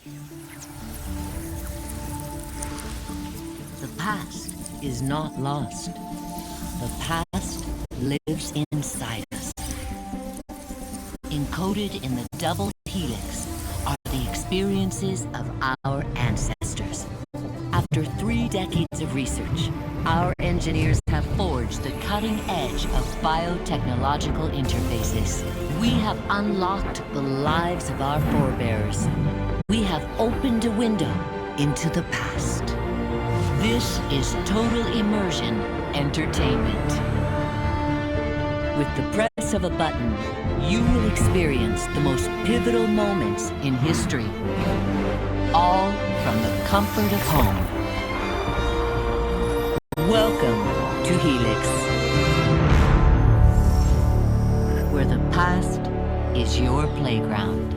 The past is not lost. The past lives inside us. Encoded in the double helix are the experiences of our ancestors. After 3 decades of research, our engineers have forged the cutting edge of biotechnological interfaces. We have unlocked the lives of our forebears. We have opened a window into the past. This is total immersion entertainment. With the press of a button, you will experience the most pivotal moments in history. All from the comfort of home. Welcome to Helix, where the past is your playground.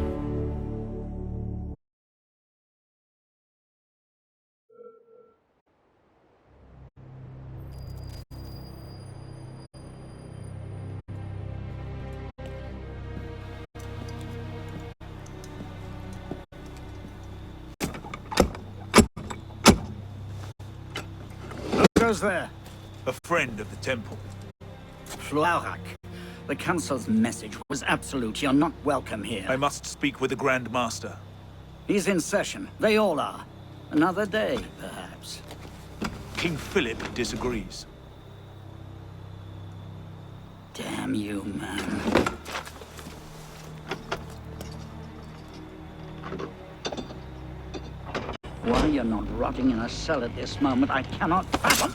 Who's there? A friend of the temple. Flaurak. The Council's message was absolute. You're not welcome here. I must speak with the Grand Master. He's in session. They all are. Another day, perhaps. King Philip disagrees. Damn you, man. Why you're not rotting in a cell at this moment, I cannot fathom.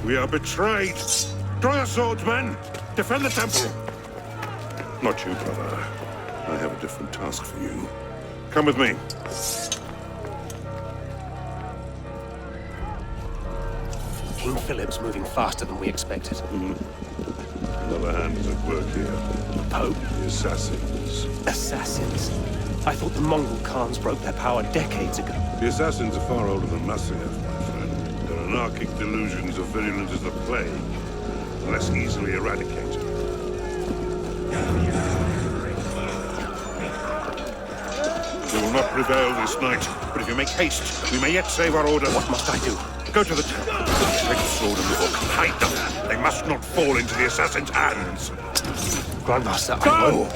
We are betrayed! Draw your swords, men! Defend the temple! Not you, brother. I have a different task for you. Come with me. King Philip's moving faster than we expected. Another hand is at work here. The Pope? The assassins. Assassins? I thought the Mongol Khans broke their power decades ago. The assassins are far older than Massiev, my friend. Their anarchic delusions are virulent as the plague, and less easily eradicated. We will not prevail this night, but if you make haste, we may yet save our order. What must I do? Go to the temple. Take the sword and the book. Hide them. They must not fall into the assassin's hands. Grandmaster, Go! I will.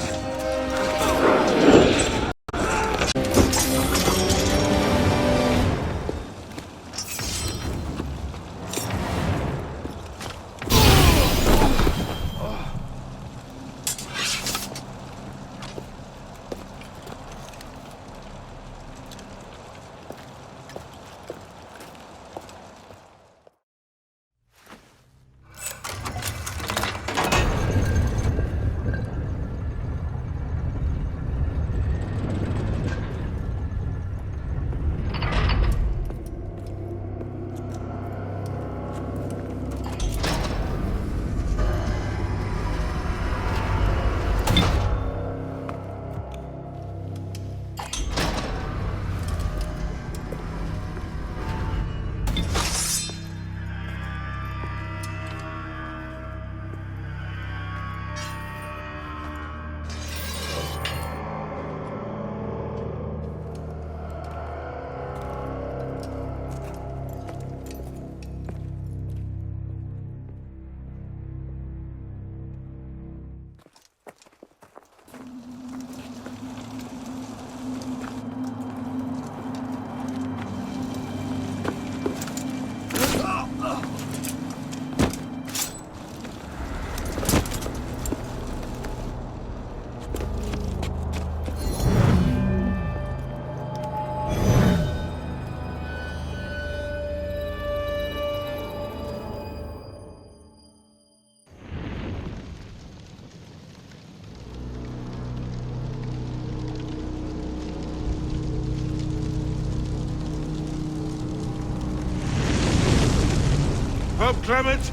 Pope Clement,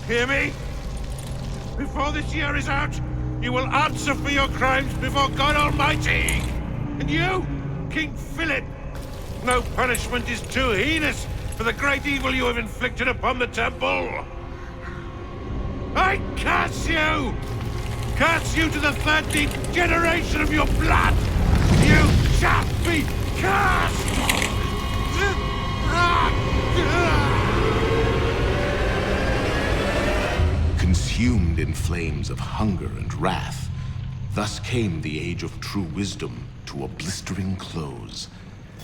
hear me? Before this year is out, You will answer for your crimes before God Almighty! And you, King Philip, no punishment is too heinous for the great evil you have inflicted upon the temple! I curse you! Curse you to the 13th generation of your blood! You shall be cursed! Consumed in flames of hunger and wrath, thus came the Age of True Wisdom to a blistering close.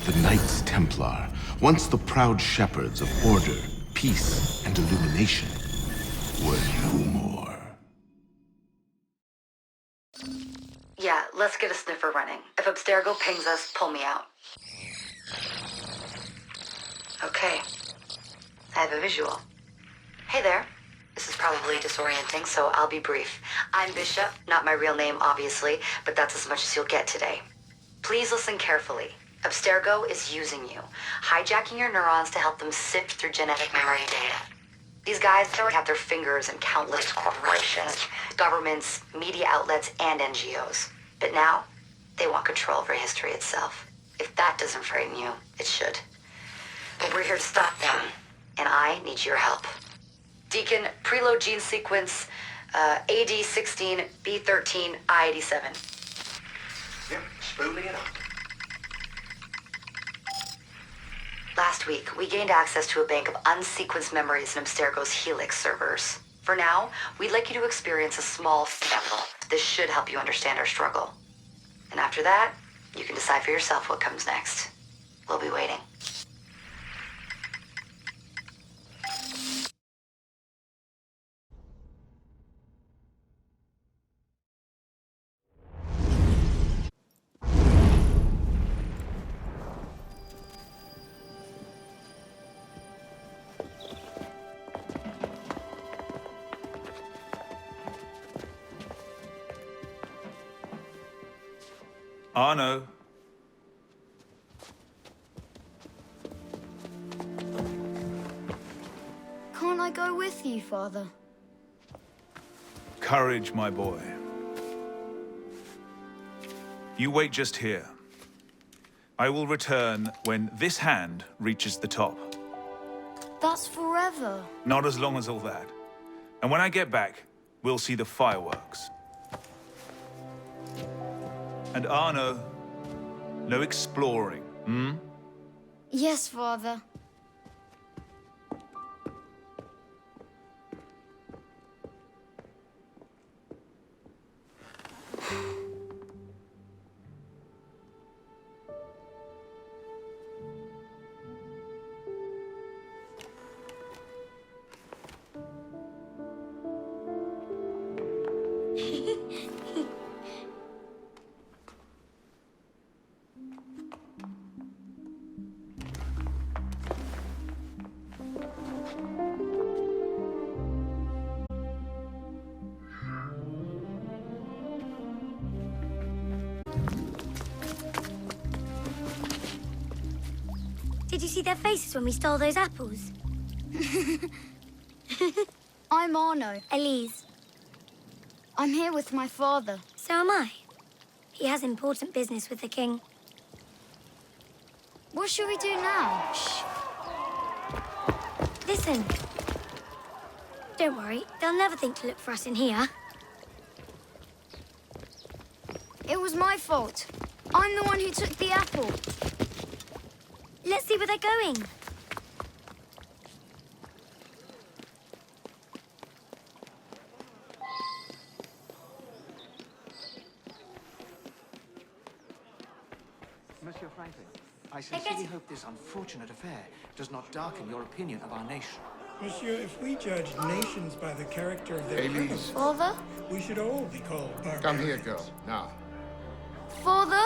The Knights Templar, once the proud shepherds of order, peace, and illumination, were no more. Yeah, let's get a sniffer running. If Abstergo pings us, pull me out. Okay. I have a visual. Hey there. This is probably disorienting, so I'll be brief. I'm Bishop, not my real name, obviously, but that's as much as you'll get today. Please listen carefully. Abstergo is using you, hijacking your neurons to help them sift through genetic memory data. These guys have their fingers in countless corporations, governments, media outlets, and NGOs. But now, they want control over history itself. If that doesn't frame you, it should. But we're here to stop them, and I need your help. Deacon, preload gene sequence, AD16, B13, I87. Yep, spooling it up. Last week, we gained access to a bank of unsequenced memories in Abstergo's Helix servers. For now, we'd like you to experience a small sample. This should help you understand our struggle. And after that, you can decide for yourself what comes next. We'll be waiting. Arno. Can't I go with you, Father? Courage, my boy. You wait just here. I will return when this hand reaches the top. That's forever. Not as long as all that. And when I get back, we'll see the fireworks. And Arno, no exploring, hmm? Yes, Father. Did you see their faces when we stole those apples? I'm Arno. Elise. I'm here with my father. So am I. He has important business with the king. What should we do now? Shh. Listen. Don't worry, they'll never think to look for us in here. It was my fault. I'm the one who took the apple. Let's see where they're going. Monsieur Franklin, I sincerely hope this unfortunate affair does not darken your opinion of our nation. Monsieur, if we judge nations by the character of their Elise. people, Father? we should all be called barbarians. Come here, girl. Now. Father?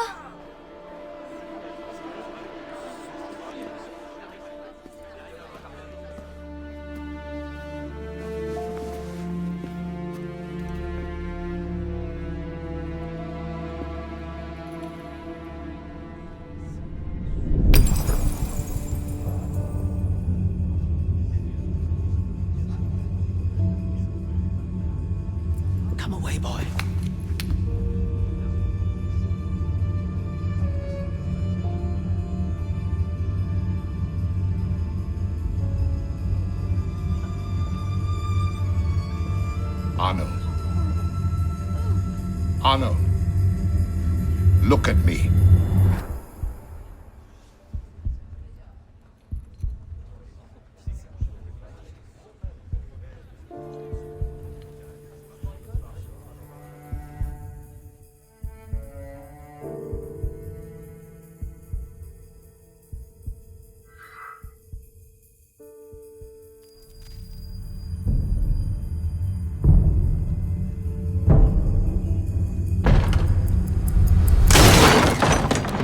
Come away, boy. Arno, look at me.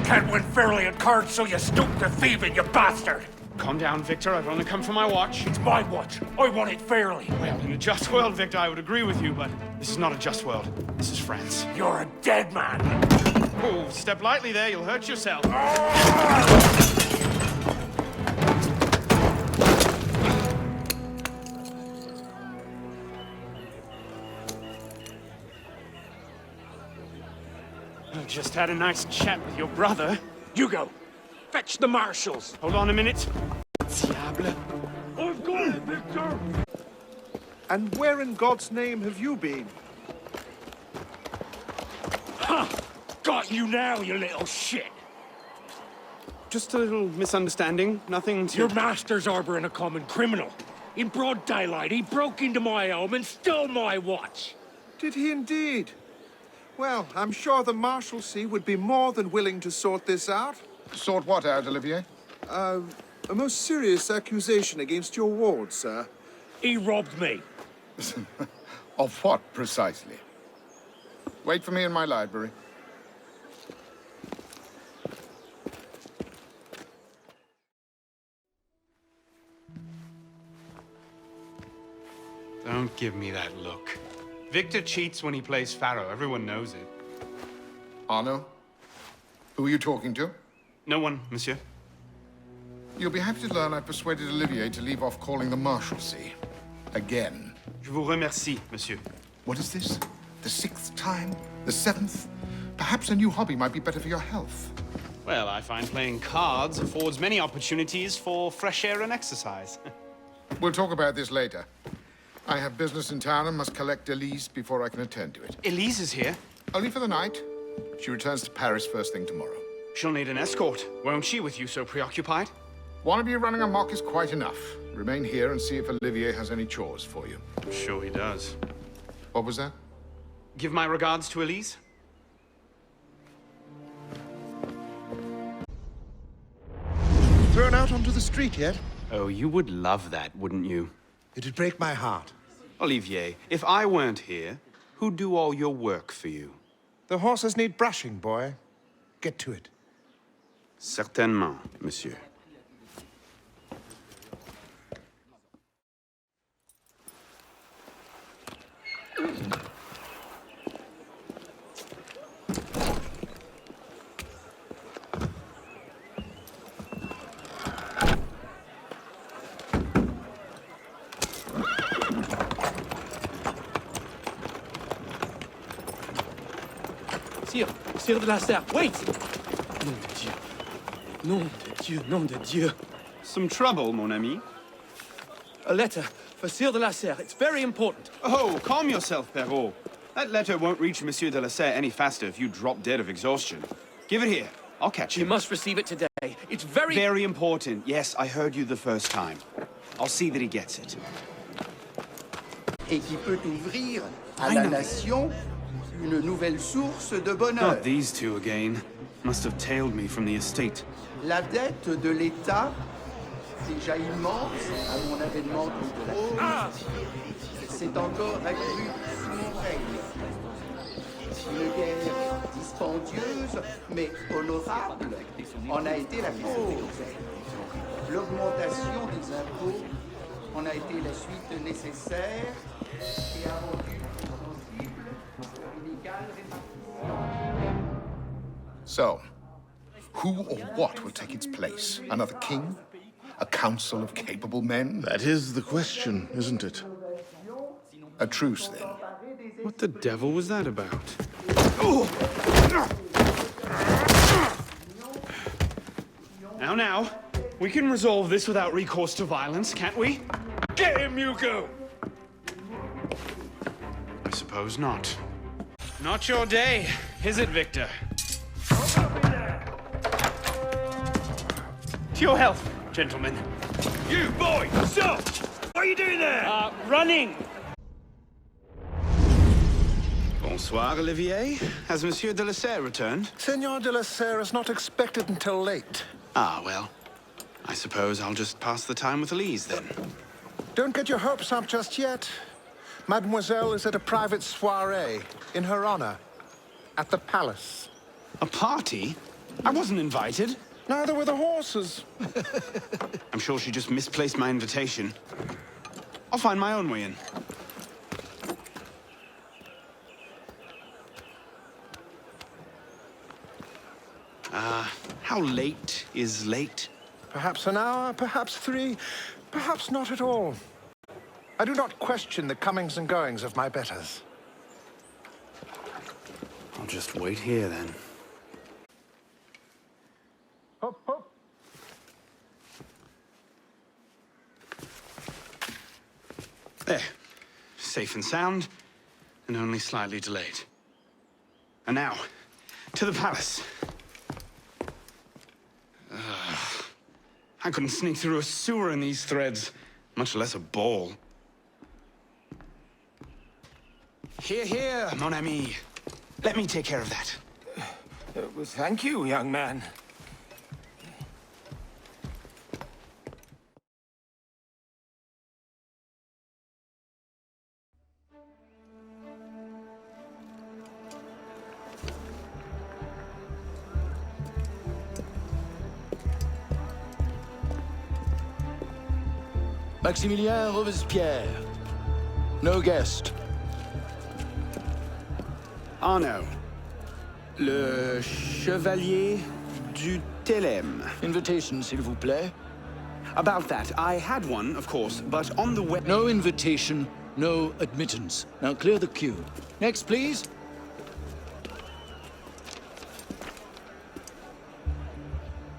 Can't win fairly at cards, so you stoop to thieving, you bastard! Calm down, Victor. I've only come for my watch. It's my watch. I want it fairly. Well, in a just world, Victor, I would agree with you, but this is not a just world. This is France. You're a dead man. Oh, step lightly there. You'll hurt yourself. I just had a nice chat with your brother. Hugo, fetch the marshals. Hold on a minute. Diable. I've got it, Victor! And where in God's name have you been? Ha! Got you now, you little shit! Just a little misunderstanding. Nothing to... Your master's harboring a common criminal. In broad daylight, he broke into my home and stole my watch. Did he indeed? Well, I'm sure the Marshalsea would be more than willing to sort this out. Sort what out, Olivier? A most serious accusation against your ward, sir. He robbed me. Of what, precisely? Wait for me in my library. Don't give me that look. Victor cheats when he plays Pharaoh. Everyone knows it. Arno? Who are you talking to? No one, monsieur. You'll be happy to learn I persuaded Olivier to leave off calling the Marshalsea. Again. Je vous remercie, monsieur. What is this? The 6th time? The 7th? Perhaps a new hobby might be better for your health. Well, I find playing cards affords many opportunities for fresh air and exercise. We'll talk about this later. I have business in town and must collect Elise before I can attend to it. Elise is here. Only for the night. She returns to Paris first thing tomorrow. She'll need an escort, won't she, with you so preoccupied? One of you running amok is quite enough. Remain here and see if Olivier has any chores for you. I'm sure he does. What was that? Give my regards to Elise. Thrown out onto the street yet? Oh, you would love that, wouldn't you? It'd break my heart. Olivier, if I weren't here, who'd do all your work for you? The horses need brushing, boy. Get to it. Certainement, monsieur. Sire de la Serre, wait! Nom de Dieu. Nom de Dieu, nom de Dieu. Some trouble, mon ami? A letter for Sire de la Serre. It's very important. Oh, calm yourself, Perrault. That letter won't reach Monsieur de la Serre any faster if you drop dead of exhaustion. Give it here. I'll catch You him. must receive it today. It's very... Very important. Yes, I heard you the first time. I'll see that he gets it. Et qui peut ouvrir à la nation une nouvelle source de bonheur. Not these two again. Must have tailed me from the estate. La dette de l'État, déjà immense à mon avènement de la s'est encore accrue sous mon règne. Une guerre dispendieuse, mais honorable, en a été la cause. L'augmentation des impôts en a été la suite nécessaire et a rendu possible une égale répartition. So, who or what will take its place? Another king? A council of capable men? That is the question, isn't it? A truce, then. What the devil was that about? Now, we can resolve this without recourse to violence, can't we? Get him, Hugo! I suppose not. Not your day, is it, Victor? To your health, gentlemen. You, boy! Stop! What are you doing there? Running! Bonsoir, Olivier. Has Monsieur de la Serre returned? Senor de la Serre is not expected until late. Ah, well. I suppose I'll just pass the time with Elise, then. Don't get your hopes up just yet. Mademoiselle is at a private soirée in her honor at the palace. A party? I wasn't invited. Neither were the horses. I'm sure she just misplaced my invitation. I'll find my own way in. How late is late? Perhaps an hour, perhaps 3, perhaps not at all. I do not question the comings and goings of my betters. I'll just wait here, then. Hop, hop. There. Safe and sound, and only slightly delayed. And now, to the palace. I couldn't sneak through a sewer in these threads, much less a ball. Here, mon ami. Let me take care of that. Well, thank you, young man. Maximilien Robespierre. No guest. Arnaud. Le Chevalier du Télème. Invitation, s'il vous plaît. About that, I had one, of course, but on the way... No invitation, no admittance. Now clear the queue. Next, please.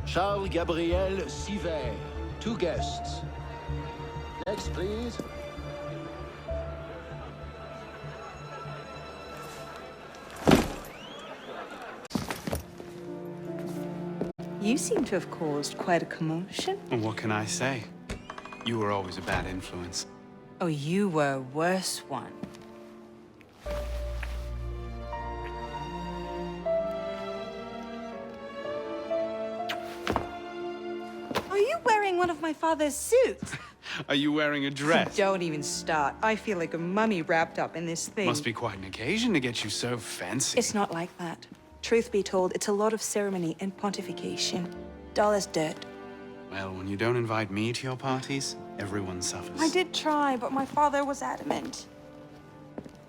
Charles Gabriel Siver. 2 guests. Next, please. You seem to have caused quite a commotion. Well, what can I say? You were always a bad influence. Oh, you were a worse one. Are you wearing one of my father's suits? Are you wearing a dress? Don't even start. I feel like a mummy wrapped up in this thing. Must be quite an occasion to get you so fancy. It's not like that. Truth be told, it's a lot of ceremony and pontification. Dull as dirt. Well, when you don't invite me to your parties, everyone suffers. I did try, but my father was adamant.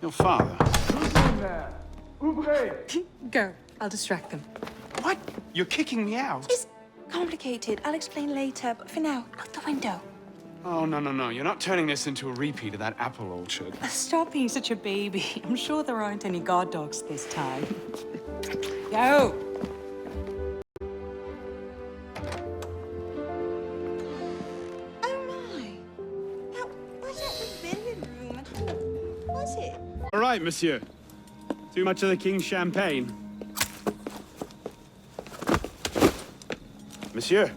Your father? Who's in there? Go. I'll distract them. What? You're kicking me out? It's complicated. I'll explain later, but for now, out the window. Oh, no. You're not turning this into a repeat of that apple orchard. Stop being such a baby. I'm sure there aren't any guard dogs this time. Go! Oh my! That wasn't the billiard room at all, was it? All right, monsieur. Too much of the king's champagne. Monsieur.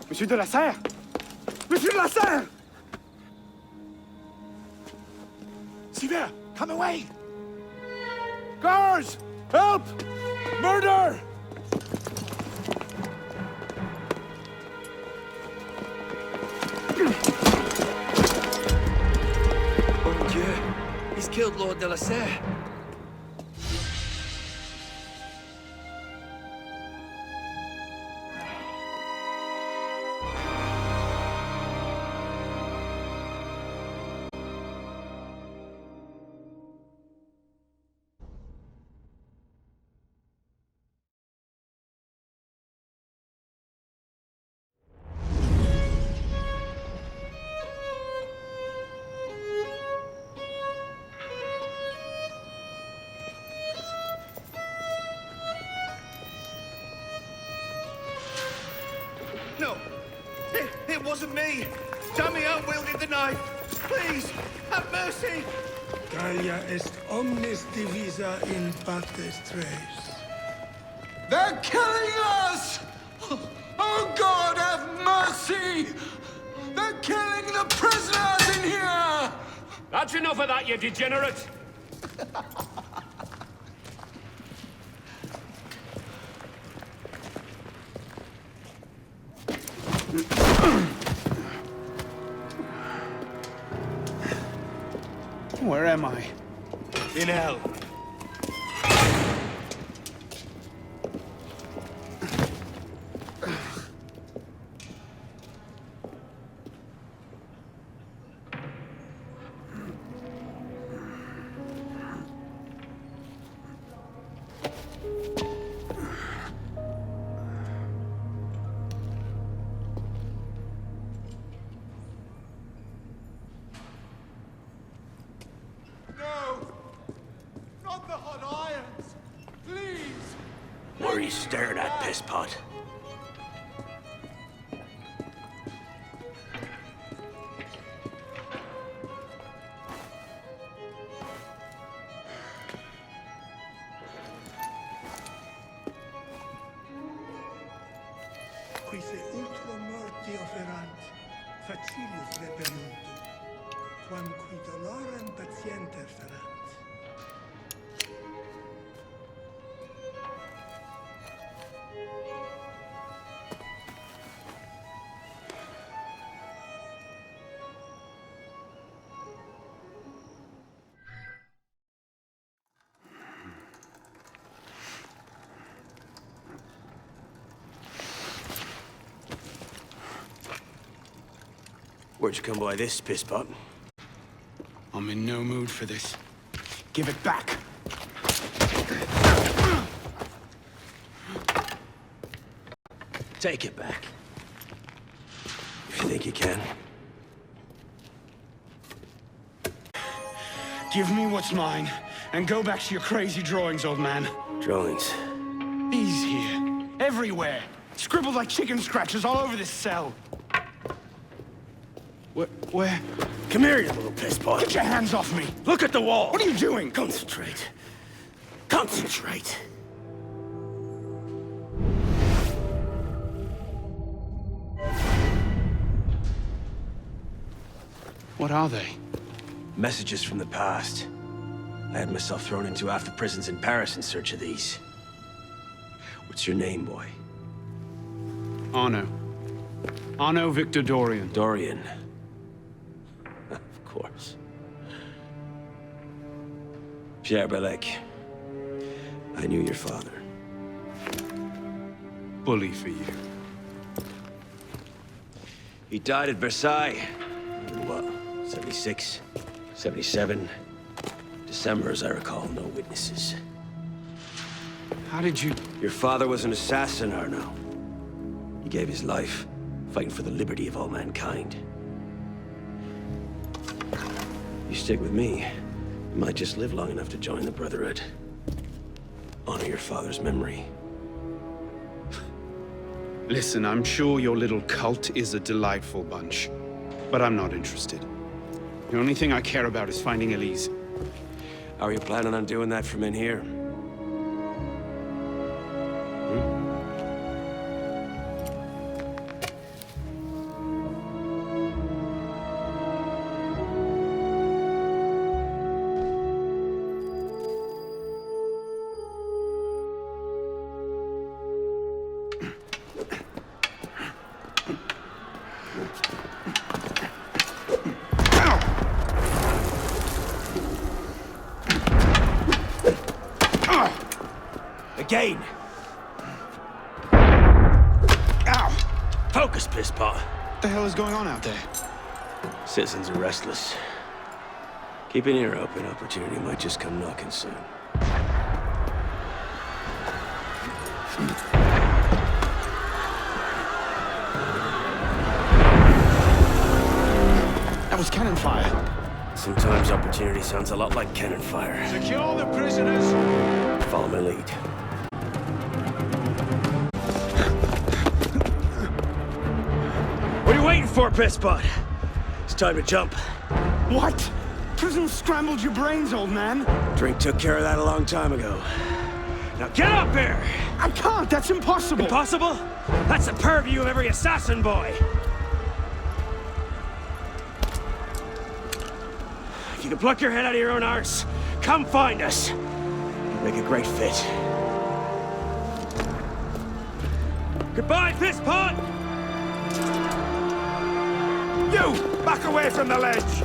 Monsieur de la Serre! Monsieur de la Serre! Siver, come away! Guards! Help! Murder! Mon Dieu, he's killed Lord de la Serre. No, it wasn't me. Damien wielded the knife. Please, have mercy. Gallia est omnis divisa in partes tres. They're killing us! Oh God, have mercy! They're killing the prisoners in here! That's enough of that, you degenerate! Where am I? In hell. What are you staring at, pisspot? Qui se ultra morti offerant, facilius repeluntur, quam qui dolorem patienter ferant. Where'd you come by this, pisspot? I'm in no mood for this. Give it back! Take it back. If you think you can. Give me what's mine, and go back to your crazy drawings, old man. Drawings? These here. Everywhere. Scribbled like chicken scratches all over this cell. Where? Come here, you little pisspot. Get your hands off me! Look at the wall! What are you doing? Concentrate. Concentrate. What are they? Messages from the past. I had myself thrown into half the prisons in Paris in search of these. What's your name, boy? Arno. Arno Victor Dorian. Dorian. Of course. Pierre Belec. I knew your father. Bully for you. He died at Versailles. In what? 76? 77? December, as I recall, no witnesses. How did you... Your father was an assassin, Arno. He gave his life, fighting for the liberty of all mankind. You stick with me, you might just live long enough to join the Brotherhood. Honor your father's memory. Listen, I'm sure your little cult is a delightful bunch, but I'm not interested. The only thing I care about is finding Elise. How are you planning on doing that from in here? Again! Ow! Focus, pisspot. What the hell is going on out there? Citizens are restless. Keep an ear open. Opportunity might just come knocking soon. That was cannon fire. Sometimes opportunity sounds a lot like cannon fire. Secure the prisoners! Follow my lead. What are you waiting for, pisspot? It's time to jump. What? Prison scrambled your brains, old man. Drink took care of that a long time ago. Now get up here! I can't, that's impossible! Impossible? That's the purview of every assassin boy! If you can pluck your head out of your own arse, come find us! You'd make a great fit. Goodbye, piss pot! You! Back away from the ledge!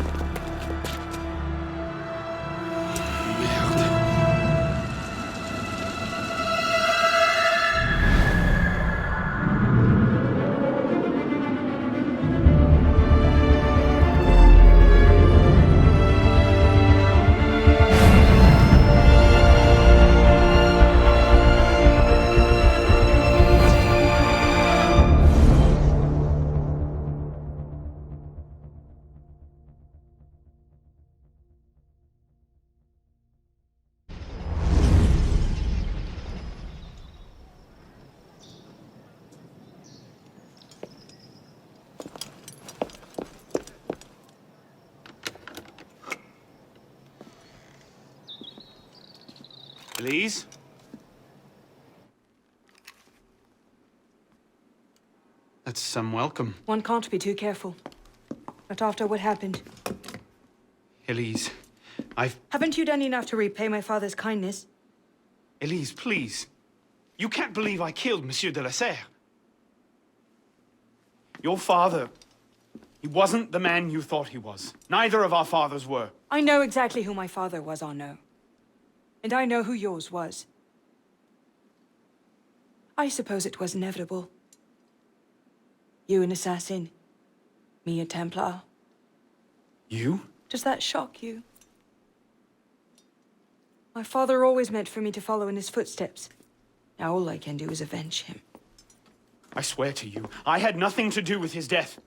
Please? That's some welcome. One can't be too careful. Not after what happened. Elise, Haven't you done enough to repay my father's kindness? Elise, please. You can't believe I killed Monsieur de la Serre. Your father, he wasn't the man you thought he was. Neither of our fathers were. I know exactly who my father was, Arnaud. And I know who yours was. I suppose it was inevitable. You an assassin, me a Templar. You? Does that shock you? My father always meant for me to follow in his footsteps. Now all I can do is avenge him. I swear to you, I had nothing to do with his death.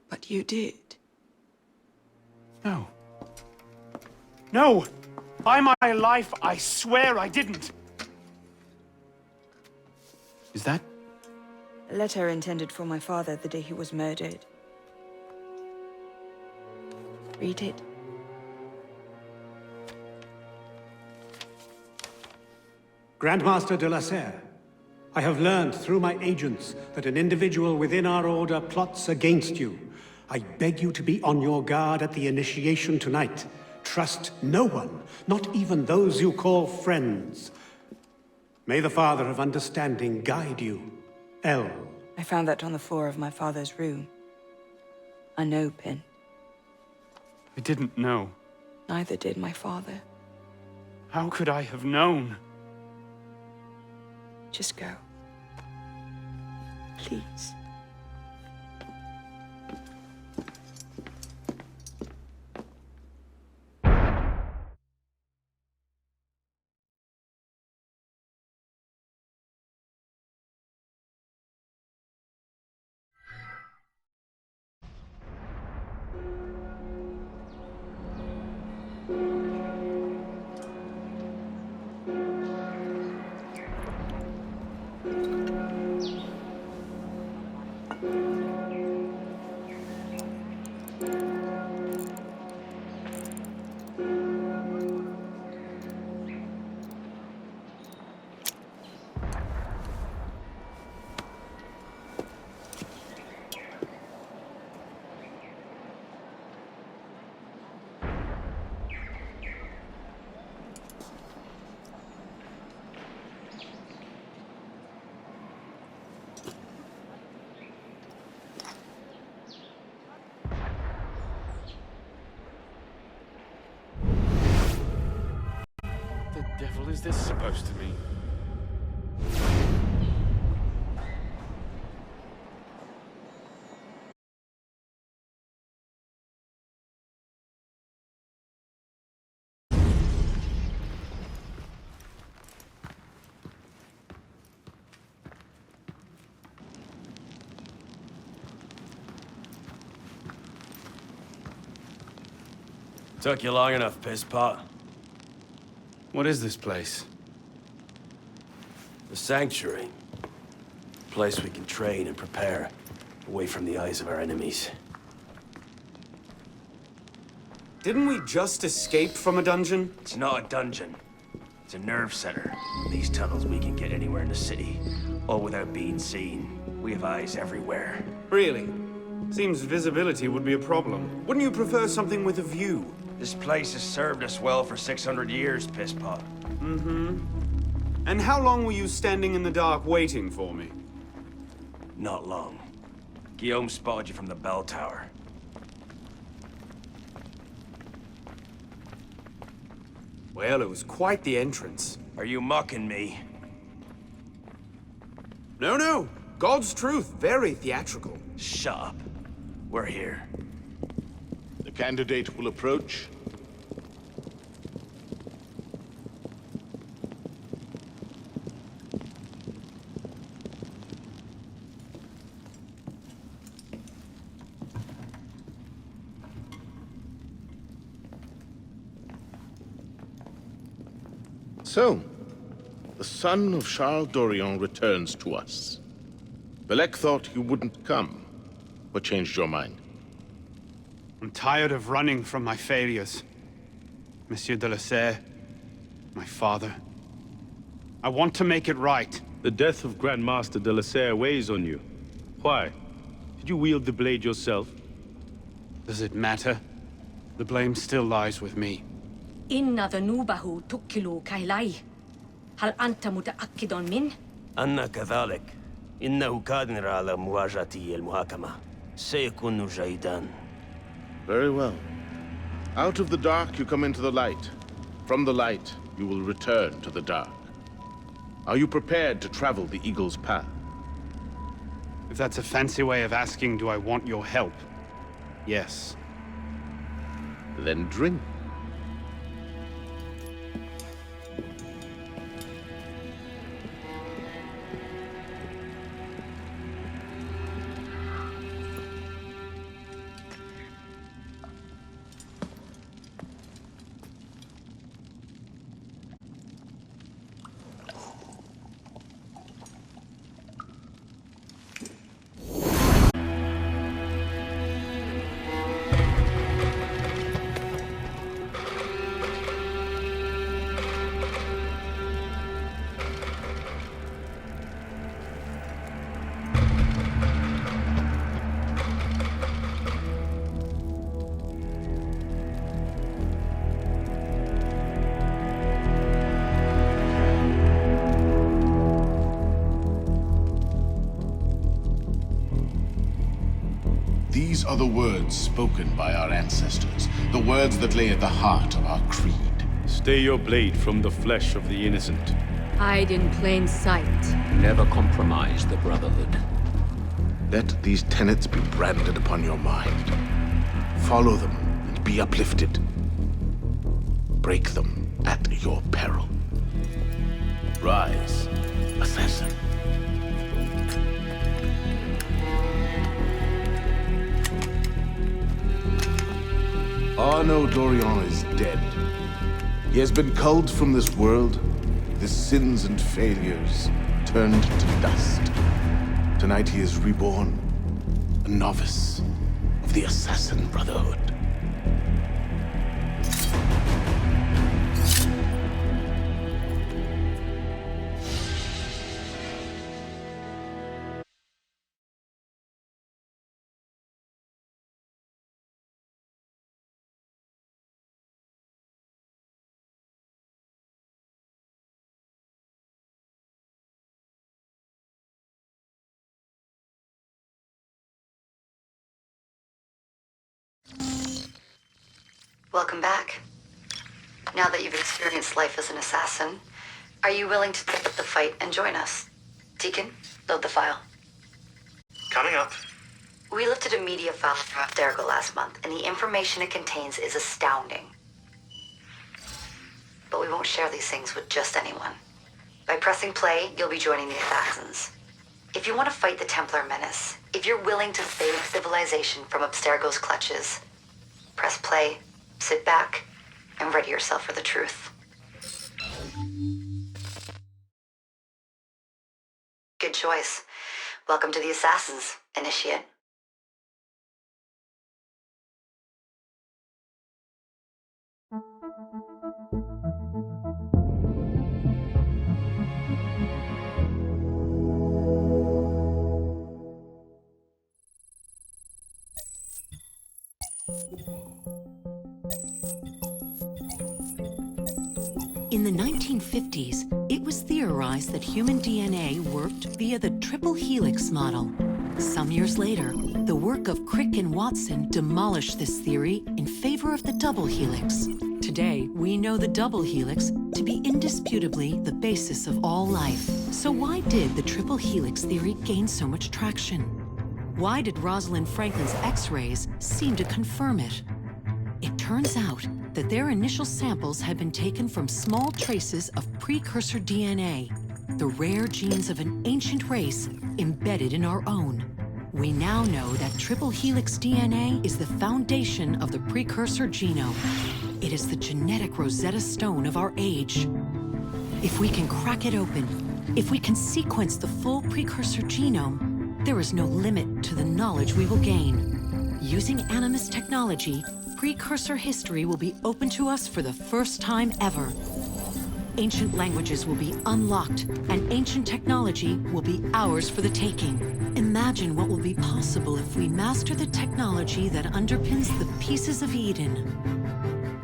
But you did. No. No! By my life, I swear I didn't. Is that? A letter intended for my father the day he was murdered. Read it. Grandmaster de la Serre, I have learned through my agents that an individual within our order plots against you. I beg you to be on your guard at the initiation tonight. Trust no one, not even those you call friends. May the Father of Understanding guide you. L. I found that on the floor of my father's room. Unopened. I didn't know. Neither did my father. How could I have known? Just go. Please. What the devil is this supposed to mean? Took you long enough, piss pot. What is this place? The Sanctuary. A place we can train and prepare, away from the eyes of our enemies. Didn't we just escape from a dungeon? It's not a dungeon. It's a nerve center. In these tunnels, we can get anywhere in the city, all without being seen. We have eyes everywhere. Really? Seems visibility would be a problem. Wouldn't you prefer something with a view? This place has served us well for 600 years, pisspot. Mm-hmm. And how long were you standing in the dark waiting for me? Not long. Guillaume spotted you from the bell tower. Well, it was quite the entrance. Are you mocking me? No, no. God's truth, very theatrical. Shut up. We're here. The candidate will approach. So, the son of Charles Dorion returns to us. Belek thought you wouldn't come. What changed your mind? I'm tired of running from my failures. Monsieur de la Serre, my father. I want to make it right. The death of Grand Master de la Serre weighs on you. Why? Did you wield the blade yourself? Does it matter? The blame still lies with me. إن ذنوبه تكل كيلي. هل أنت متأكد من؟ أنا كذلك. إنه قادر على مواجهة المحاكمة. سيكون جيدا. Very well. Out of the dark you come into the light. From the light you will return to the dark. Are you prepared to travel the Eagle's path? If that's a fancy way of asking, do I want your help? Yes. Then drink. These are the words spoken by our ancestors, the words that lay at the heart of our creed. Stay your blade from the flesh of the innocent. Hide in plain sight. Never compromise the Brotherhood. Let these tenets be branded upon your mind. Follow them and be uplifted. Break them at your peril. Rise, assassin. Arno Dorion is dead. He has been culled from this world, his sins and failures turned to dust. Tonight he is reborn, a novice of the Assassin Brotherhood. Welcome back. Now that you've experienced life as an assassin, are you willing to take up the fight and join us? Deacon, load the file. Coming up. We lifted a media file from Abstergo last month, and the information it contains is astounding. But we won't share these things with just anyone. By pressing play, you'll be joining the assassins. If you want to fight the Templar menace, if you're willing to save civilization from Abstergo's clutches, press play, sit back, and ready yourself for the truth. Good choice. Welcome to the Assassins, Initiate. In the 1950s, it was theorized that human DNA worked via the triple helix model. Some years later, the work of Crick and Watson demolished this theory in favor of the double helix. Today, we know the double helix to be indisputably the basis of all life. So why did the triple helix theory gain so much traction? Why did Rosalind Franklin's X-rays seem to confirm it? It turns out that their initial samples had been taken from small traces of precursor DNA, the rare genes of an ancient race embedded in our own. We now know that triple helix DNA is the foundation of the precursor genome. It is the genetic Rosetta Stone of our age. If we can crack it open, if we can sequence the full precursor genome, there is no limit to the knowledge we will gain. Using Animus technology, precursor history will be open to us for the first time ever. Ancient languages will be unlocked, and ancient technology will be ours for the taking. Imagine what will be possible if we master the technology that underpins the pieces of Eden.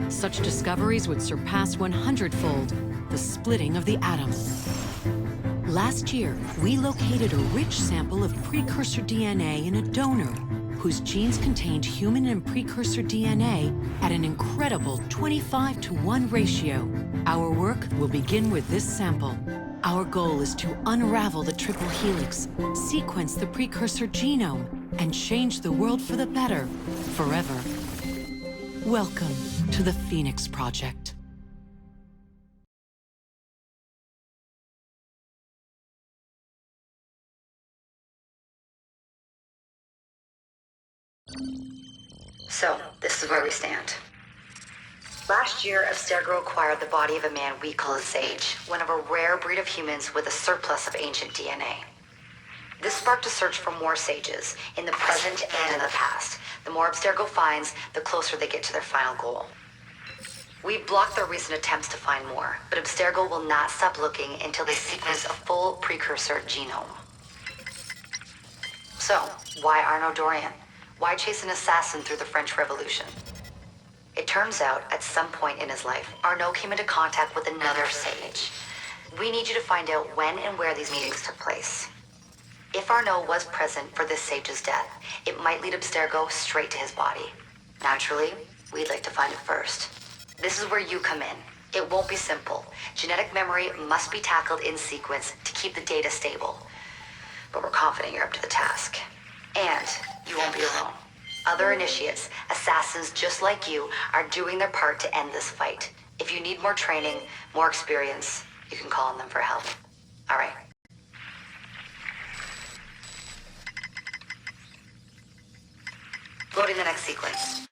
Such discoveries would surpass 100-fold the splitting of the atom. Last year, we located a rich sample of precursor DNA in a donor whose genes contained human and precursor DNA at an incredible 25-to-1 ratio. Our work will begin with this sample. Our goal is to unravel the triple helix, sequence the precursor genome, and change the world for the better, forever. Welcome to the Phoenix Project. So, this is where we stand. Last year, Abstergo acquired the body of a man we call a sage, one of a rare breed of humans with a surplus of ancient DNA. This sparked a search for more sages, in the present and in the past. The more Abstergo finds, the closer they get to their final goal. We've blocked their recent attempts to find more, but Abstergo will not stop looking until they sequence a full precursor genome. So, why Arnaud Dorian? Why chase an assassin through the French Revolution? It turns out, at some point in his life, Arnaud came into contact with another sage. We need you to find out when and where these meetings took place. If Arnaud was present for this sage's death, it might lead Abstergo straight to his body. Naturally, we'd like to find it first. This is where you come in. It won't be simple. Genetic memory must be tackled in sequence to keep the data stable. But we're confident you're up to the task. And you won't be alone. Other initiates, assassins just like you, are doing their part to end this fight. If you need more training, more experience, you can call on them for help. All right. Loading the next sequence.